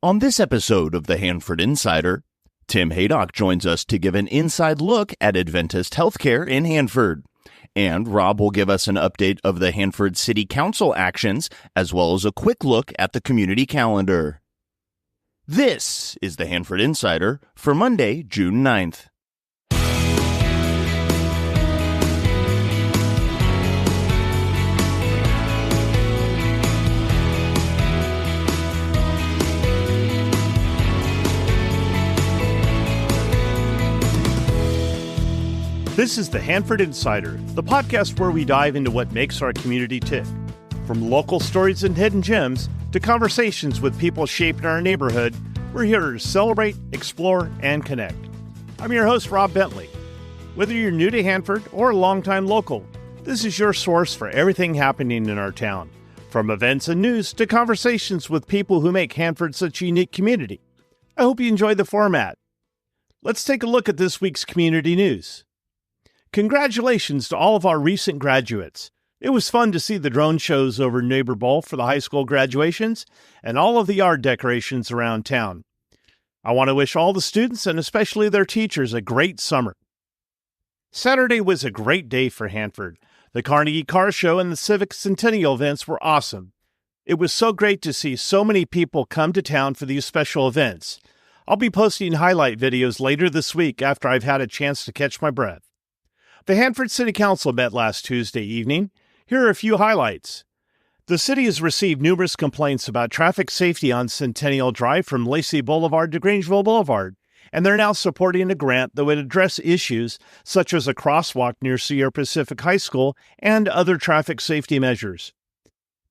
On this episode of the Hanford Insider, Tim Haydock joins us to give an inside look at Adventist healthcare in Hanford. And Rob will give us an update of the Hanford City Council actions, as well as a quick look at the community calendar. This is the Hanford Insider for Monday, June 9th. This is the Hanford Insider, the podcast where we dive into what makes our community tick. From local stories and hidden gems to conversations with people shaping our neighborhood, we're here to celebrate, explore, and connect. I'm your host, Rob Bentley. Whether you're new to Hanford or a longtime local, this is your source for everything happening in our town, from events and news to conversations with people who make Hanford such a unique community. I hope you enjoy the format. Let's take a look at this week's community news. Congratulations to all of our recent graduates. It was fun to see the drone shows over Neighbor Bowl for the high school graduations and all of the yard decorations around town. I want to wish all the students and especially their teachers a great summer. Saturday was a great day for Hanford. The Carnegie Car Show and the Civic Centennial events were awesome. It was so great to see so many people come to town for these special events. I'll be posting highlight videos later this week after I've had a chance to catch my breath. The Hanford City Council met last Tuesday evening. Here are a few highlights. The city has received numerous complaints about traffic safety on Centennial Drive from Lacey Boulevard to Grangeville Boulevard, and they're now supporting a grant that would address issues such as a crosswalk near Sierra Pacific High School and other traffic safety measures.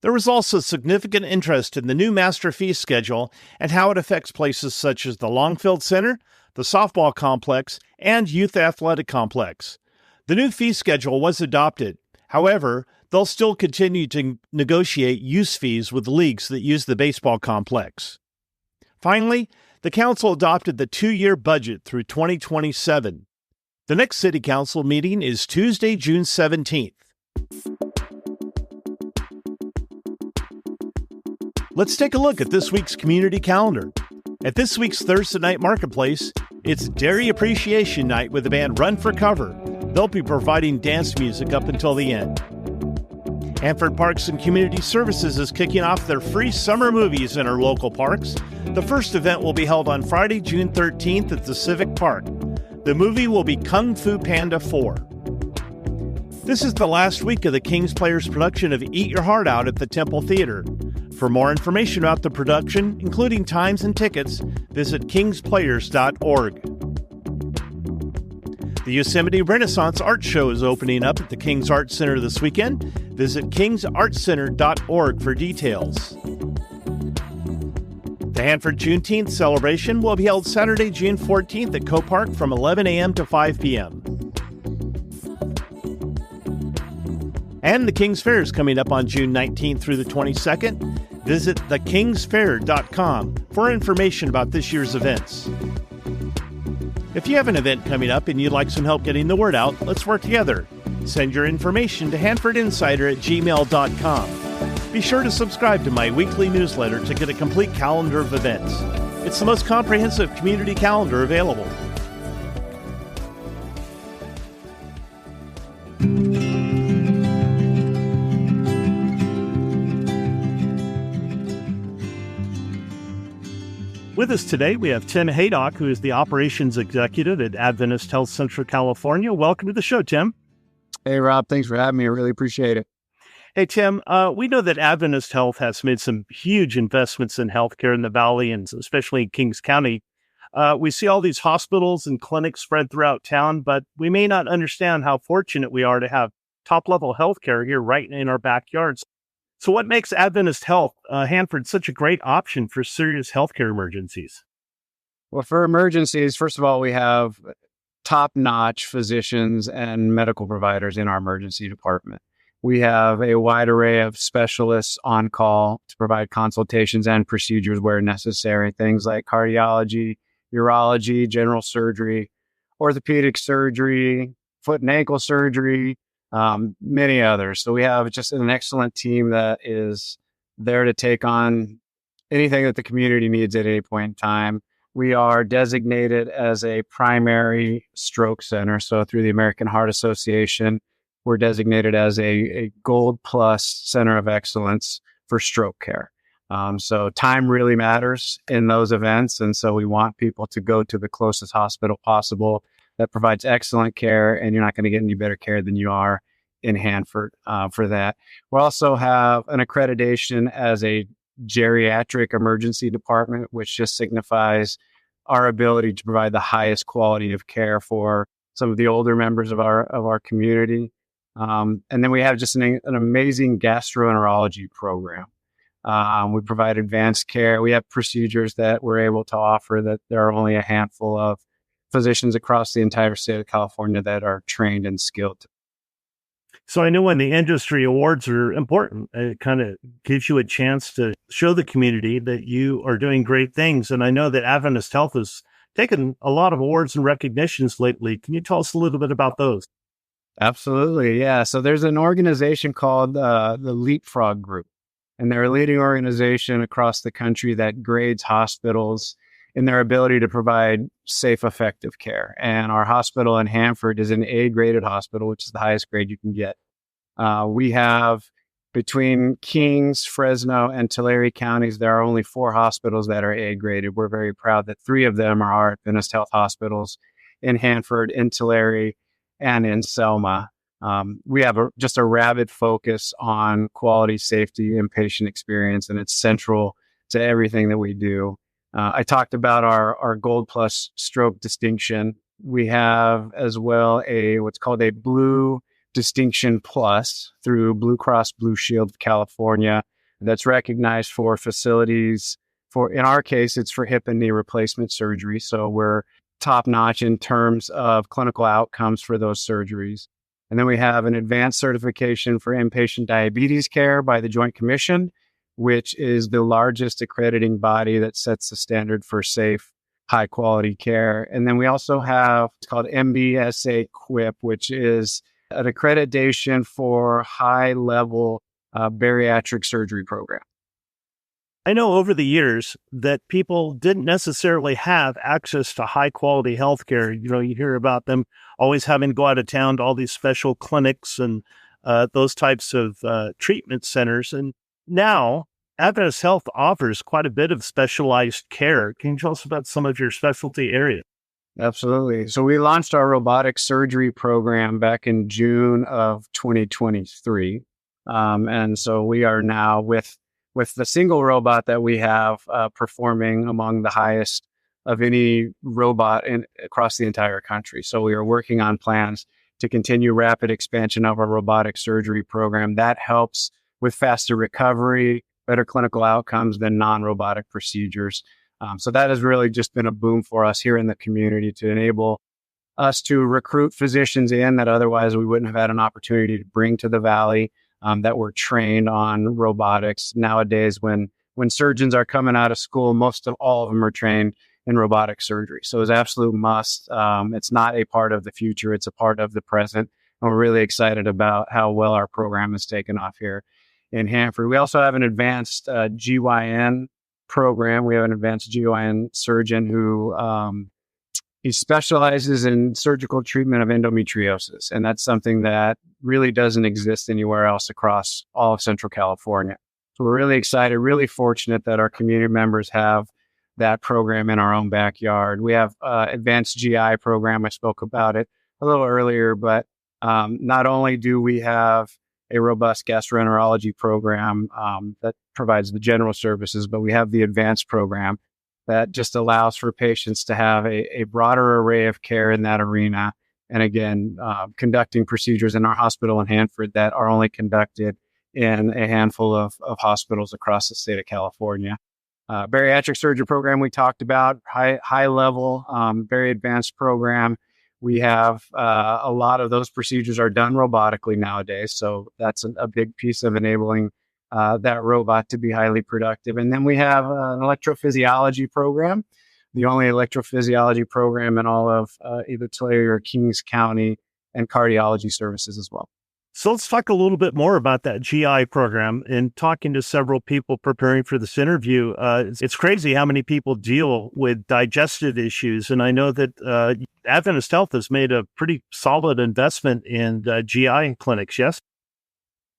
There was also significant interest in the new master fee schedule and how it affects places such as the Longfield Center, the softball complex, and youth athletic complex. The new fee schedule was adopted. However, they'll still continue to negotiate use fees with leagues that use the baseball complex. Finally, the council adopted the 2-year budget through 2027. The next city council meeting is Tuesday, June 17th. Let's take a look at this week's community calendar. At this week's Thursday Night Marketplace, it's Dairy Appreciation Night with the band Run for Cover. They'll be providing dance music up until the end. Hanford Parks and Community Services is kicking off their free summer movies in our local parks. The first event will be held on Friday, June 13th at the Civic Park. The movie will be Kung Fu Panda 4. This is the last week of the King's Players production of Eat Your Heart Out at the Temple Theater. For more information about the production, including times and tickets, visit kingsplayers.org. The Yosemite Renaissance Art Show is opening up at the King's Art Center this weekend. Visit kingsartcenter.org for details. The Hanford Juneteenth celebration will be held Saturday, June 14th at Co Park from 11 a.m. to 5 p.m. And the King's Fair is coming up on June 19th through the 22nd. Visit thekingsfair.com for information about this year's events. If you have an event coming up and you'd like some help getting the word out, let's work together. Send your information to hanfordinsider@gmail.com. Be sure to subscribe to my weekly newsletter to get a complete calendar of events. It's the most comprehensive community calendar available. With us today, we have Tim Haydock, who is the Operations Executive at Adventist Health Central California. Welcome to the show, Tim. Hey, Rob. Thanks for having me. I really appreciate it. Hey, Tim, we know that Adventist Health has made some huge investments in healthcare in the Valley and especially in Kings County. We see all these hospitals and clinics spread throughout town, but we may not understand how fortunate we are to have top-level healthcare here right in our backyards. So what makes Adventist Health Hanford such a great option for serious healthcare emergencies? Well, for emergencies, first of all, we have top-notch physicians and medical providers in our emergency department. We have a wide array of specialists on call to provide consultations and procedures where necessary, things like cardiology, urology, general surgery, orthopedic surgery, foot and ankle surgery, many others. So we have just an excellent team that is there to take on anything that the community needs at any point in time. We are designated as a primary stroke center. So through the American Heart Association, we're designated as a Gold Plus Center of Excellence for stroke care. So time really matters in those events. And so we want people to go to the closest hospital possible that provides excellent care, and you're not going to get any better care than you are in Hanford for that. We also have an accreditation as a geriatric emergency department, which just signifies our ability to provide the highest quality of care for some of the older members of our community. And then we have just an amazing gastroenterology program. We provide advanced care. We have procedures that we're able to offer that there are only a handful of physicians across the entire state of California that are trained and skilled. So I know when the industry awards are important, it kind of gives you a chance to show the community that you are doing great things. And I know that Adventist Health has taken a lot of awards and recognitions lately. Can you tell us a little bit about those? Absolutely. Yeah. So there's an organization called the Leapfrog Group, and they're a leading organization across the country that grades hospitals in their ability to provide safe, effective care. And our hospital in Hanford is an A-graded hospital, which is the highest grade you can get. We have between Kings, Fresno, and Tulare counties, there are only 4 hospitals that are A-graded. We're very proud that 3 of them are our Adventist Health hospitals in Hanford, in Tulare, and in Selma. We have just a rabid focus on quality, safety, and patient experience, and it's central to everything that we do. I talked about our Gold Plus stroke distinction. We have as well what's called a Blue Distinction Plus through Blue Cross Blue Shield of California that's recognized for facilities in our case, it's for hip and knee replacement surgery. So we're top notch in terms of clinical outcomes for those surgeries. And then we have an advanced certification for inpatient diabetes care by the Joint Commission, which is the largest accrediting body that sets the standard for safe, high quality care. And then we also have what's called MBSA QUIP, which is an accreditation for high level bariatric surgery program. I know over the years that people didn't necessarily have access to high quality healthcare. You know, you hear about them always having to go out of town to all these special clinics and those types of treatment centers. And now Adventist Health offers quite a bit of specialized care. Can you tell us about some of your specialty areas? Absolutely. So we launched our robotic surgery program back in June of 2023. And so we are now with the single robot that we have performing among the highest of any robot across the entire country. So we are working on plans to continue rapid expansion of our robotic surgery program. That helps with faster recovery, better clinical outcomes than non-robotic procedures. So that has really just been a boom for us here in the community to enable us to recruit physicians in that otherwise we wouldn't have had an opportunity to bring to the Valley that were trained on robotics. Nowadays, when surgeons are coming out of school, most of all of them are trained in robotic surgery. So it's an absolute must. It's not a part of the future. It's a part of the present. And we're really excited about how well our program has taken off here in Hanford. We also have an advanced GYN program. We have an advanced GYN surgeon who he specializes in surgical treatment of endometriosis. And that's something that really doesn't exist anywhere else across all of Central California. So we're really excited, really fortunate that our community members have that program in our own backyard. We have advanced GI program. I spoke about it a little earlier, but not only do we have a robust gastroenterology program that provides the general services, but we have the advanced program that just allows for patients to have a broader array of care in that arena. And again, conducting procedures in our hospital in Hanford that are only conducted in a handful of hospitals across the state of California. Bariatric surgery program we talked about, high level, very advanced program. We have a lot of those procedures are done robotically nowadays. So that's a big piece of enabling that robot to be highly productive. And then we have an electrophysiology program, the only electrophysiology program in all of either Tulare or Kings County, and cardiology services as well. So let's talk a little bit more about that GI program. And talking to several people preparing for this interview, it's crazy how many people deal with digestive issues. And I know that Adventist Health has made a pretty solid investment in GI clinics, yes?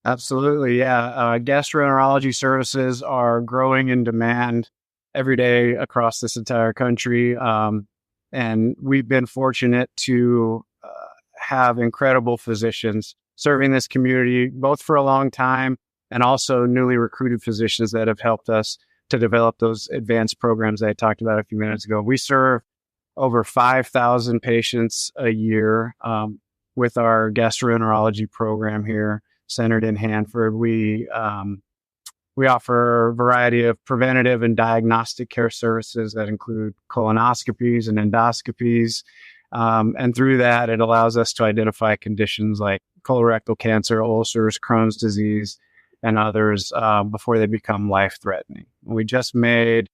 Absolutely. Yeah. Gastroenterology services are growing in demand every day across this entire country. And we've been fortunate to have incredible physicians serving this community, both for a long time and also newly recruited physicians that have helped us to develop those advanced programs that I talked about a few minutes ago. We serve over 5,000 patients a year with our gastroenterology program here, centered in Hanford. We offer a variety of preventative and diagnostic care services that include colonoscopies and endoscopies. And through that, it allows us to identify conditions like colorectal cancer, ulcers, Crohn's disease, and others before they become life-threatening. We just made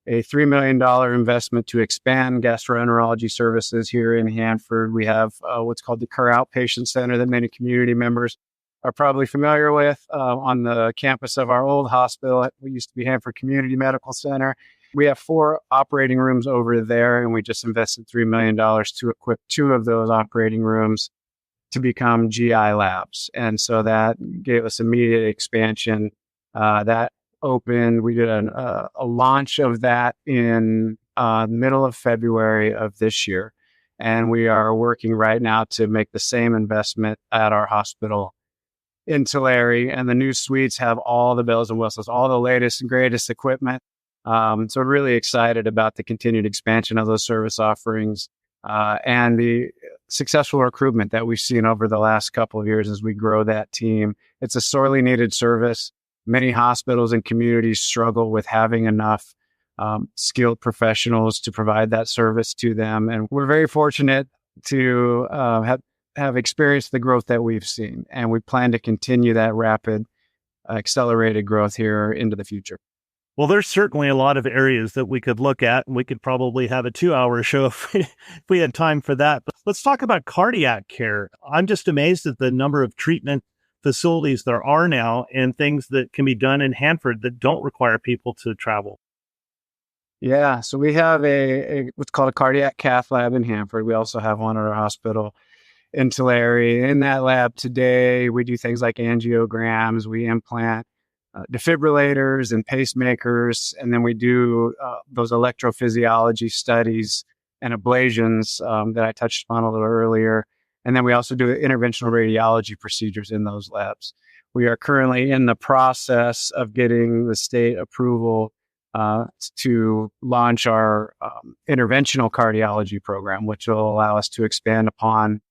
a $3 million investment to expand gastroenterology services here in Hanford. We have what's called the Kerr Outpatient Center that many community members are probably familiar with on the campus of our old hospital. We used to be Hanford Community Medical Center. We have 4 operating rooms over there, and we just invested $3 million to equip 2 of those operating rooms to become GI labs. And so that gave us immediate expansion. That opened, we did a launch of that in the middle of February of this year. And we are working right now to make the same investment at our hospital in Tulare. And the new suites have all the bells and whistles, all the latest and greatest equipment. So we're really excited about the continued expansion of those service offerings and the successful recruitment that we've seen over the last couple of years as we grow that team. It's a sorely needed service. Many hospitals and communities struggle with having enough skilled professionals to provide that service to them. And we're very fortunate to have experienced the growth that we've seen. And we plan to continue that rapid, accelerated growth here into the future. Well, there's certainly a lot of areas that we could look at, and we could probably have a 2-hour show if we had time for that. But let's talk about cardiac care. I'm just amazed at the number of treatment facilities there are now and things that can be done in Hanford that don't require people to travel. Yeah, so we have a what's called a cardiac cath lab in Hanford. We also have one at our hospital in Tulare. In that lab today, we do things like angiograms, we implant defibrillators and pacemakers, and then we do those electrophysiology studies and ablations that I touched upon a little earlier. And then we also do interventional radiology procedures in those labs. We are currently in the process of getting the state approval to launch our interventional cardiology program, which will allow us to expand upon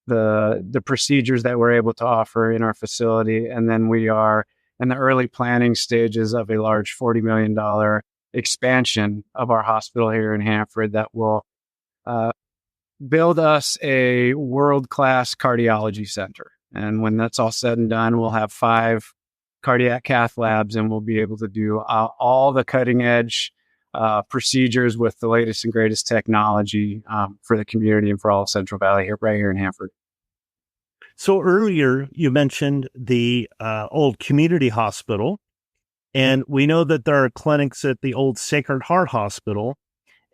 the procedures that we're able to offer in our facility. And then we are in the early planning stages of a large $40 million expansion of our hospital here in Hanford that will build us a world-class cardiology center. And when that's all said and done, we'll have 5 cardiac cath labs, and we'll be able to do all the cutting-edge procedures with the latest and greatest technology for the community and for all of Central Valley here, right here in Hanford. So earlier you mentioned the old community hospital, and we know that there are clinics at the old Sacred Heart Hospital,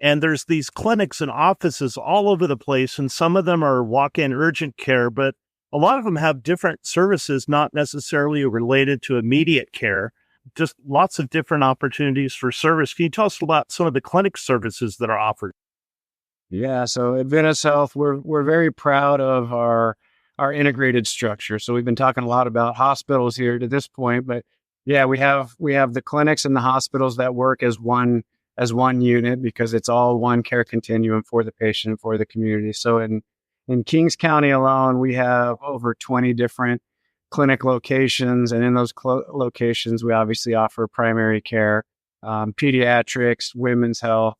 and there's these clinics and offices all over the place, and some of them are walk-in urgent care, but a lot of them have different services, not necessarily related to immediate care, just lots of different opportunities for service. Can you tell us about some of the clinic services that are offered? Yeah, so Adventist Health, we're very proud of our integrated structure. So we've been talking a lot about hospitals here to this point, but yeah, we have the clinics and the hospitals that work as one unit because it's all one care continuum for the patient and for the community. So in Kings County alone, we have over 20 different clinic locations, and in those locations, we obviously offer primary care, pediatrics, women's health,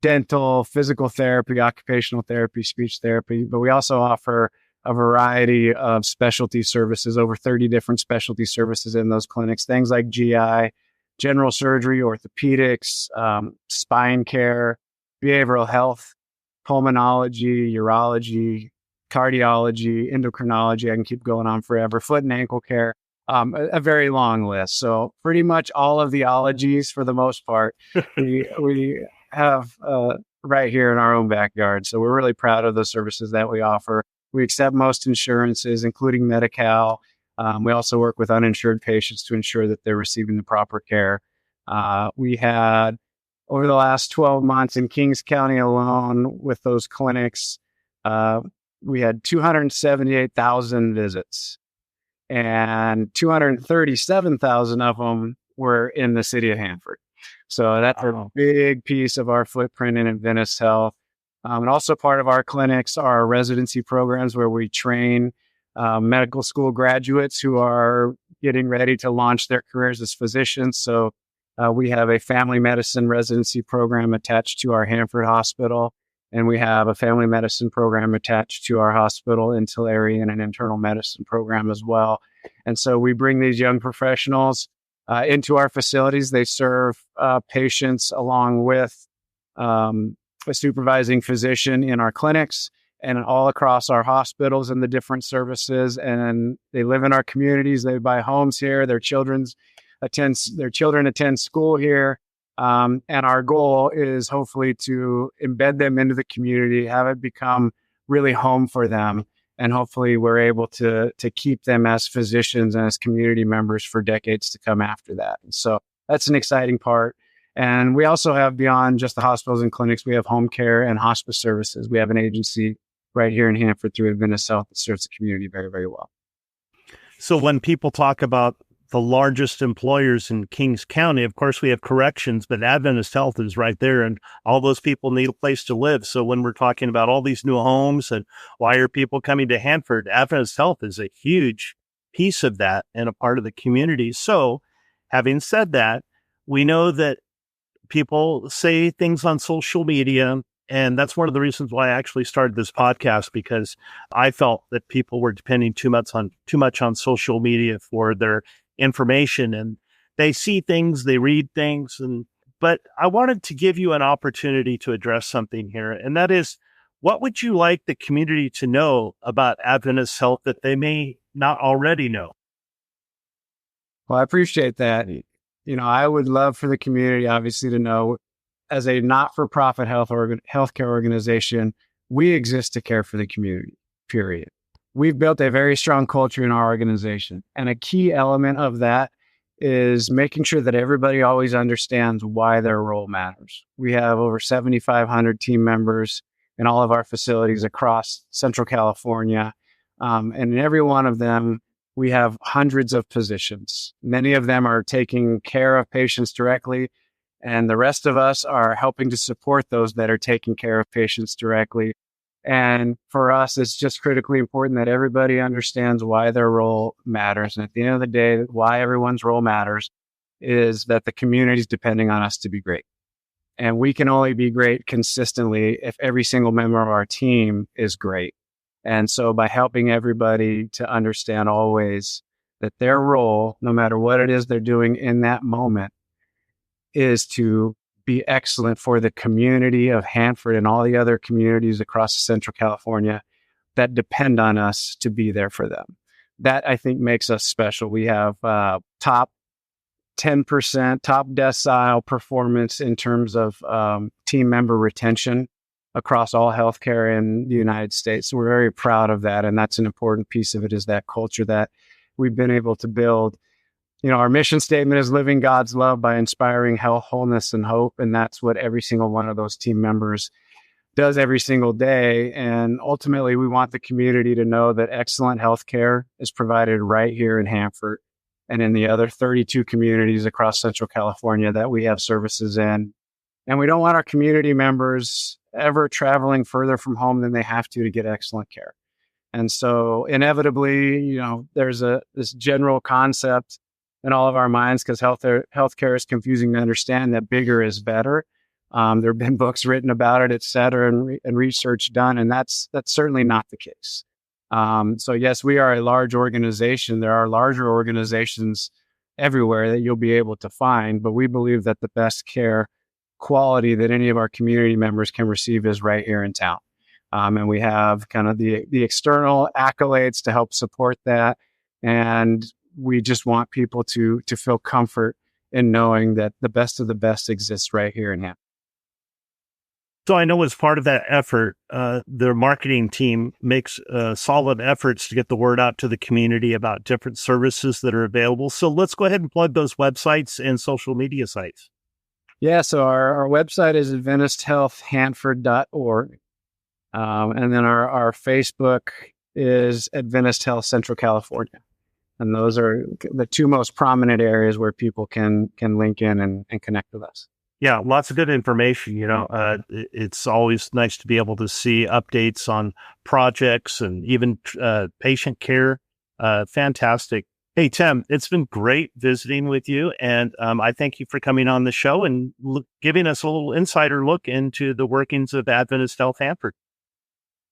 dental, physical therapy, occupational therapy, speech therapy, but we also offer a variety of specialty services, over 30 different specialty services in those clinics, things like GI, general surgery, orthopedics, spine care, behavioral health, pulmonology, urology, cardiology, endocrinology. I can keep going on forever. Foot and ankle care, a very long list. So pretty much all of the ologies for the most part, we have right here in our own backyard. So we're really proud of the services that we offer. We accept most insurances, including Medi-Cal. We also work with uninsured patients to ensure that they're receiving the proper care. We had, over the last 12 months in Kings County alone with those clinics, we had 278,000 visits, and 237,000 of them were in the city of Hanford. So that's a big piece of our footprint in Adventist Health. And also part of our clinics are residency programs where we train medical school graduates who are getting ready to launch their careers as physicians. So we have a family medicine residency program attached to our Hanford hospital, and we have a family medicine program attached to our hospital in Tulare, and an internal medicine program as well. And so we bring these young professionals into our facilities. They serve patients along with a supervising physician in our clinics and all across our hospitals and the different services. And they live in our communities. They buy homes here. Their children attend school here. And our goal is hopefully to embed them into the community, have it become really home for them. And hopefully we're able to keep them as physicians and as community members for decades to come after that. And so that's an exciting part. And we also have, beyond just the hospitals and clinics, we have home care and hospice services. We have an agency right here in Hanford through Adventist Health that serves the community very, very well. So when people talk about the largest employers in Kings County, of course, we have corrections, but Adventist Health is right there, and all those people need a place to live. So when we're talking about all these new homes and why are people coming to Hanford, Adventist Health is a huge piece of that and a part of the community. So having said that, we know that people say things on social media, and that's one of the reasons why I actually started this podcast, because I felt that people were depending too much on social media for their information, and they see things, they read things. But I wanted to give you an opportunity to address something here, and that is, what would you like the community to know about Adventist Health that they may not already know? Well, I appreciate that. I would love for the community, obviously, to know, as a not-for-profit healthcare organization, we exist to care for the community, period. We've built a very strong culture in our organization. And a key element of that is making sure that everybody always understands why their role matters. We have over 7,500 team members in all of our facilities across Central California. And in every one of them, we have hundreds of positions. Many of them are taking care of patients directly, and the rest of us are helping to support those that are taking care of patients directly. And for us, it's just critically important that everybody understands why their role matters. And at the end of the day, why everyone's role matters is that the community is depending on us to be great. And we can only be great consistently if every single member of our team is great. And so by helping everybody to understand always that their role, no matter what it is they're doing in that moment, is to be excellent for the community of Hanford and all the other communities across Central California that depend on us to be there for them. That, I think, makes us special. We have top 10%, top decile performance in terms of team member retention across all healthcare in the United States. So we're very proud of that. And that's an important piece of it, is that culture that we've been able to build. Our mission statement is living God's love by inspiring health, wholeness, and hope. And that's what every single one of those team members does every single day. And ultimately, we want the community to know that excellent healthcare is provided right here in Hanford and in the other 32 communities across Central California that we have services in. And we don't want our community members ever traveling further from home than they have to get excellent care. And so inevitably, there's this general concept in all of our minds, because healthcare is confusing to understand, that bigger is better. There have been books written about it, et cetera, and research done, and that's certainly not the case. So yes, we are a large organization. There are larger organizations everywhere that you'll be able to find, but we believe that the best care quality that any of our community members can receive is right here in town. And we have kind of the external accolades to help support that. And we just want people to feel comfort in knowing that the best of the best exists right here in Hanford. So I know as part of that effort, their marketing team makes solid efforts to get the word out to the community about different services that are available. So let's go ahead and plug those websites and social media sites. Yeah, so our website is adventisthealthhanford.org. And then our Facebook is Adventist Health Central California. And those are the two most prominent areas where people can link in and connect with us. Yeah, lots of good information. It's always nice to be able to see updates on projects and even patient care. Fantastic. Hey, Tim, it's been great visiting with you. And I thank you for coming on the show and giving us a little insider look into the workings of Adventist Health Hanford.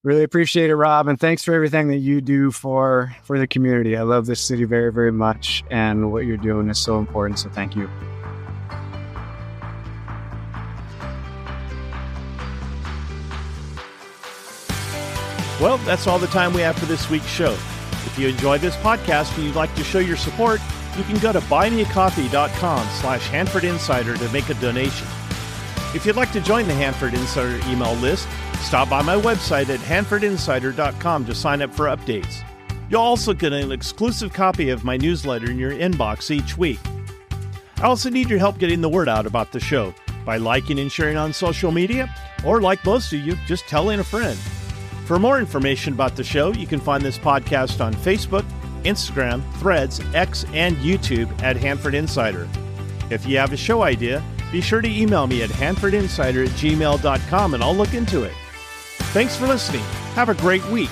Really appreciate it, Rob. And thanks for everything that you do for the community. I love this city very, very much. And what you're doing is so important. So thank you. Well, that's all the time we have for this week's show. If you enjoyed this podcast and you'd like to show your support, you can go to buymeacoffee.com/Hanford Insider to make a donation. If you'd like to join the Hanford Insider email list, stop by my website at hanfordinsider.com to sign up for updates. You'll also get an exclusive copy of my newsletter in your inbox each week. I also need your help getting the word out about the show by liking and sharing on social media, or like most of you, just telling a friend. For more information about the show, you can find this podcast on Facebook, Instagram, Threads, X, and YouTube at Hanford Insider. If you have a show idea, be sure to email me at hanfordinsider@gmail.com and I'll look into it. Thanks for listening. Have a great week.